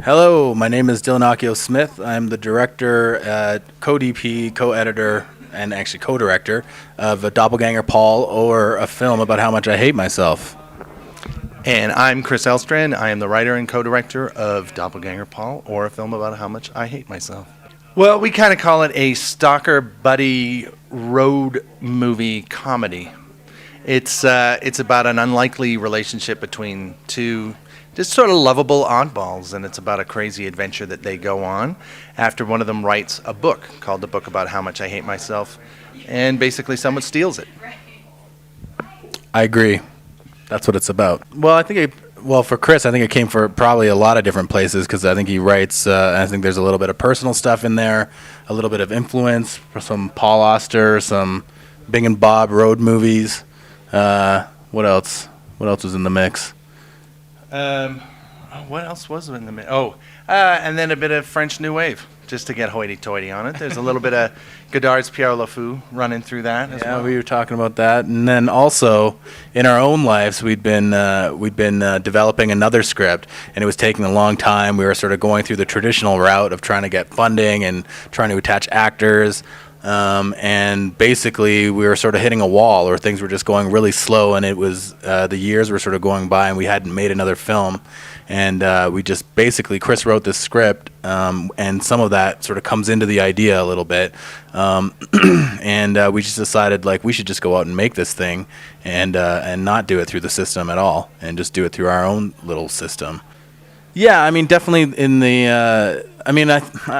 Hello, my name is Dylan Akio Smith. I'm the director, co-DP, co-editor, and actually co-director of a Doppelganger Paul, or a film about how much I hate myself. And I'm Kris Elgstrand. I am the writer and co-director of Doppelganger Paul, or a film about how much I hate myself. Well, we kind of call it a stalker buddy road movie comedy. It's about an unlikely relationship between two just sort of lovable oddballs, and it's about a crazy adventure that they go on after one of them writes a book called The Book About How Much I Hate Myself, and basically someone steals it. I agree. That's what it's about. Well, for Kris, I think it came for probably a lot of different places, because I think he writes, I think there's a little bit of personal stuff in there, a little bit of influence for some Paul Auster, some Bing and Bob road movies. What else? What else was in the mix? What else was in the mix? And then a bit of French New Wave, just to get hoity-toity on it. There's a little bit of Godard's Pierre Lafou running through that as well. Yeah, we were talking about that. And then also, in our own lives, we'd been developing another script, and it was taking a long time. We were sort of going through the traditional route of trying to get funding and trying to attach actors. And basically, we were sort of hitting a wall, or things were just going really slow, and it was the years were sort of going by, and we hadn't made another film. And we just basically, Kris wrote this script, and some of that sort of comes into the idea a little bit. And we just decided, like, we should just go out and make this thing, and not do it through the system at all, and just do it through our own little system. Yeah, I mean, definitely in the. I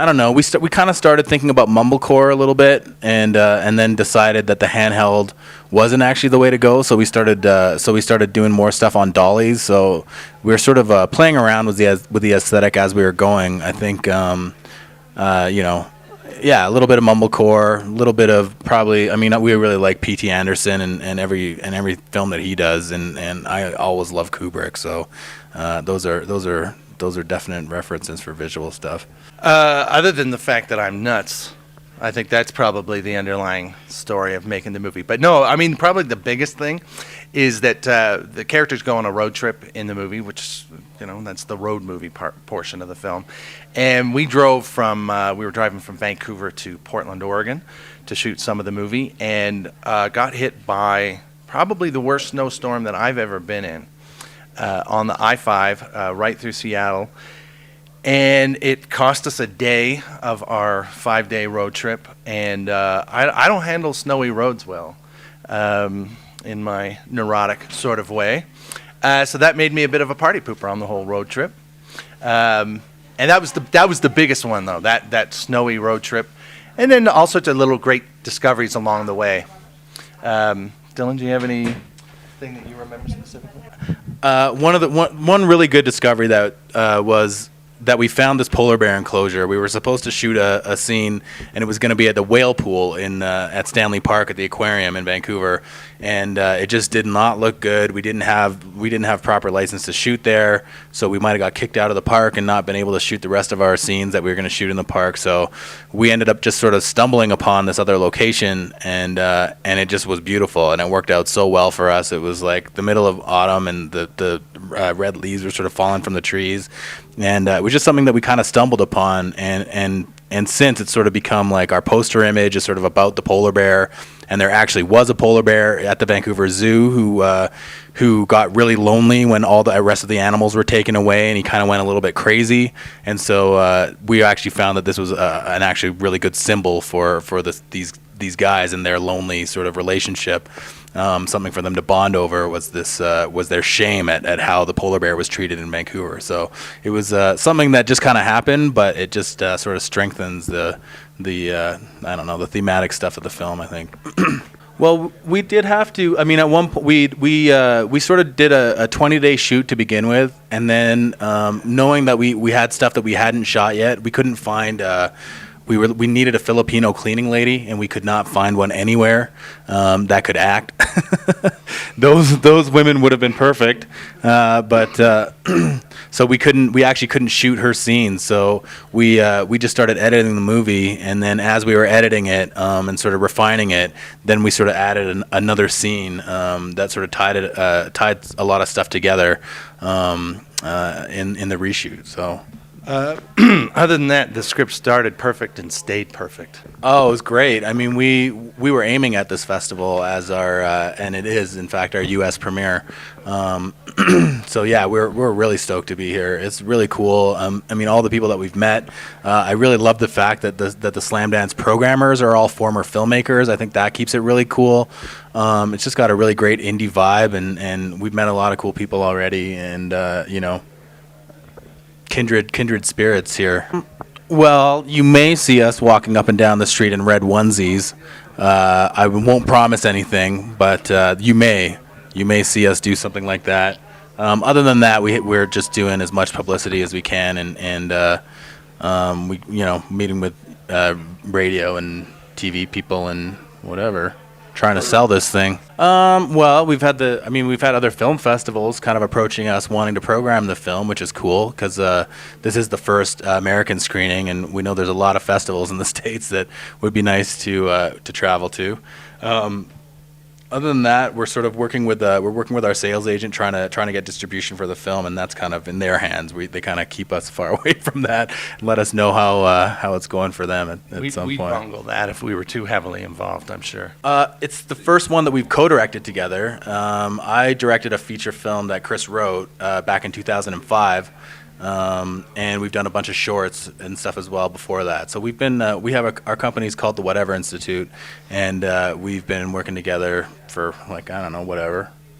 don't know. We kind of started thinking about mumblecore a little bit, and then decided that the handheld wasn't actually the way to go. So we started doing more stuff on dollies. So we were sort of playing around with the aesthetic as we were going. I think, a little bit of mumblecore, a little bit of probably. I mean, we really like P.T. Anderson and every film that he does, and I always love Kubrick. So those are definite references for visual stuff. Other than the fact that I'm nuts, I think that's probably the underlying story of making the movie. But no, I mean, probably the biggest thing is that the characters go on a road trip in the movie, which, that's the road movie portion of the film. And we were driving from Vancouver to Portland, Oregon to shoot some of the movie, and got hit by probably the worst snowstorm that I've ever been in. On the I-5 right through Seattle, and it cost us a day of our 5-day road trip. And I don't handle snowy roads well, in my neurotic sort of way, so that made me a bit of a party pooper on the whole road trip. And that was the biggest one, though, that snowy road trip, and then all sorts of little great discoveries along the way. Dylan, do you have anything that you remember specifically? One really good discovery that was that we found this polar bear enclosure. We were supposed to shoot a scene, and it was going to be at the whale pool at Stanley Park at the aquarium in Vancouver, and it just did not look good. We didn't have proper license to shoot there, so we might have got kicked out of the park and not been able to shoot the rest of our scenes that we were going to shoot in the park. So we ended up just sort of stumbling upon this other location, and it just was beautiful, and it worked out so well for us. It was like the middle of autumn, and the red leaves were sort of falling from the trees, and it was just something that we kind of stumbled upon, and since it's sort of become like our poster image is sort of about the polar bear. And there actually was a polar bear at the Vancouver Zoo who got really lonely when all the rest of the animals were taken away, and he kind of went a little bit crazy. And so we actually found that this was an actually really good symbol for these guys and their lonely sort of relationship. Something for them to bond over was their shame at how the polar bear was treated in Vancouver. So it was something that just kind of happened, but it just sort of strengthens the thematic stuff of the film, I think. Well, we did have to. I mean, at one point we sort of did a 20-day shoot to begin with, and then knowing that we had stuff that we hadn't shot yet, we couldn't find. We needed a Filipino cleaning lady, and we could not find one anywhere that could act. Those women would have been perfect, but so we actually couldn't shoot her scenes. So we just started editing the movie, and then as we were editing it and sort of refining it, then we sort of added another scene that sort of tied a lot of stuff together in the reshoot. So Other than that, the script started perfect and stayed perfect. Oh, it was great. I mean, we were aiming at this festival as our, and it is in fact our U.S. premiere. So yeah, we're really stoked to be here. It's really cool. I mean, all the people that we've met. I really love the fact that the Slamdance programmers are all former filmmakers. I think that keeps it really cool. It's just got a really great indie vibe, and we've met a lot of cool people already, and you know, kindred spirits here. Well, you may see us walking up and down the street in red onesies. I won't promise anything, but you may see us do something like that. Other than that, we're just doing as much publicity as we can, and we meeting with radio and TV people and whatever, trying to sell this thing. Well, we've had other film festivals kind of approaching us wanting to program the film, which is cool because this is the first American screening, and we know there's a lot of festivals in the States that would be nice to travel to. Other than that, we're sort of working with our sales agent trying to get distribution for the film, and that's kind of in their hands. They kind of keep us far away from that and let us know how it's going for them at some We'd point. bungle that if we were too heavily involved, I'm sure. It's the first one that we've co-directed together. I directed a feature film that Kris wrote back in 2005. And we've done a bunch of shorts and stuff as well before that. So we have our company's called the Whatever Institute, and we've been working together for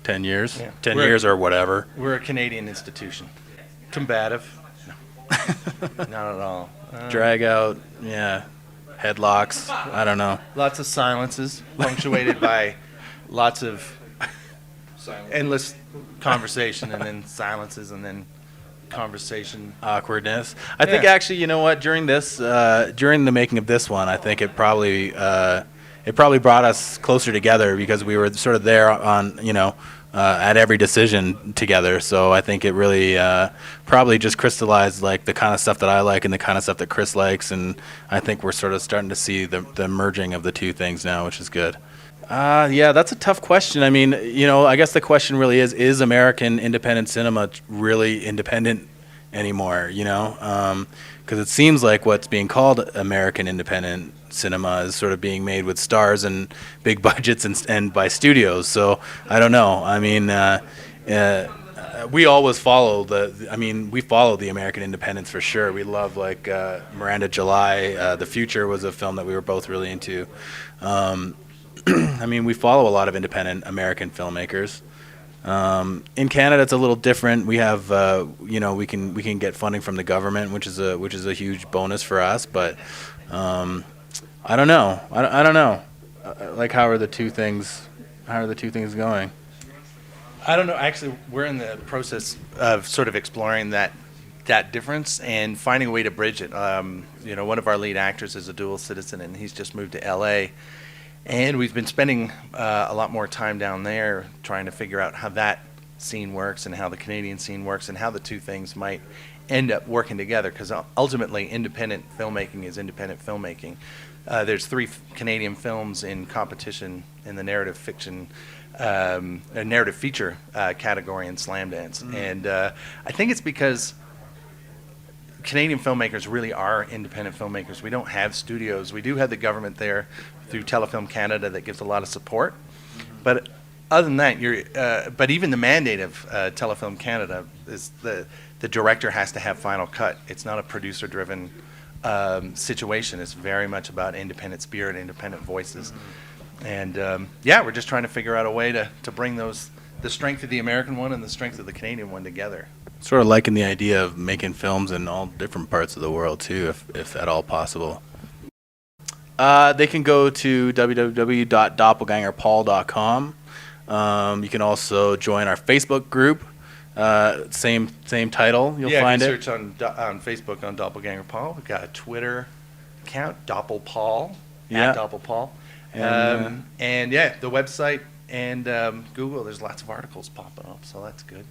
10 years, Yeah. 10 years or whatever. We're a Canadian institution. Combative? No. Not at all. Drag out, yeah, headlocks. I don't know. Lots of silences, punctuated by lots of endless conversation, and then silences, and then conversation. Awkwardness. I think Yeah. actually, you know what? During the making of this one, I think it probably brought us closer together because we were sort of there on at every decision together. So I think it really probably just crystallized like the kind of stuff that I like and the kind of stuff that Kris likes, and I think we're sort of starting to see the merging of the two things now, which is good. Yeah, that's a tough question. I mean, I guess the question really is American independent cinema really independent anymore, because it seems like what's being called American independent cinema is sort of being made with stars and big budgets and by studios. So I don't know. I mean, we always follow we follow the American independents for sure. We love Miranda July. The Future was a film that we were both really into. I mean, we follow a lot of independent American filmmakers. In Canada, it's a little different. We have, we can get funding from the government, which is a huge bonus for us. But I don't know. I don't know. How are the two things going? I don't know. Actually, we're in the process of sort of exploring that difference and finding a way to bridge it. One of our lead actors is a dual citizen, and he's just moved to L.A., and we've been spending a lot more time down there trying to figure out how that scene works and how the Canadian scene works and how the two things might end up working together, because ultimately independent filmmaking is independent filmmaking. There's 3 Canadian films in competition in the narrative fiction, narrative feature category in Slamdance. Mm-hmm. And I think it's because Canadian filmmakers really are independent filmmakers. We don't have studios. We do have the government there through Telefilm Canada that gives a lot of support. Mm-hmm. But other than that, but even the mandate of Telefilm Canada is the director has to have final cut. It's not a producer-driven situation. It's very much about independent spirit, independent voices. Mm-hmm. And we're just trying to figure out a way to bring the strength of the American one and the strength of the Canadian one together. Sort of liking the idea of making films in all different parts of the world too, if at all possible. They can go to www.doppelgangerpaul.com. You can also join our Facebook group. Same title. You'll find it. it. Search on Facebook on Doppelganger Paul. We've got a Twitter account, DoppelPaul, Yeah. at DoppelPaul. And the website and Google. There's lots of articles popping up, so that's good.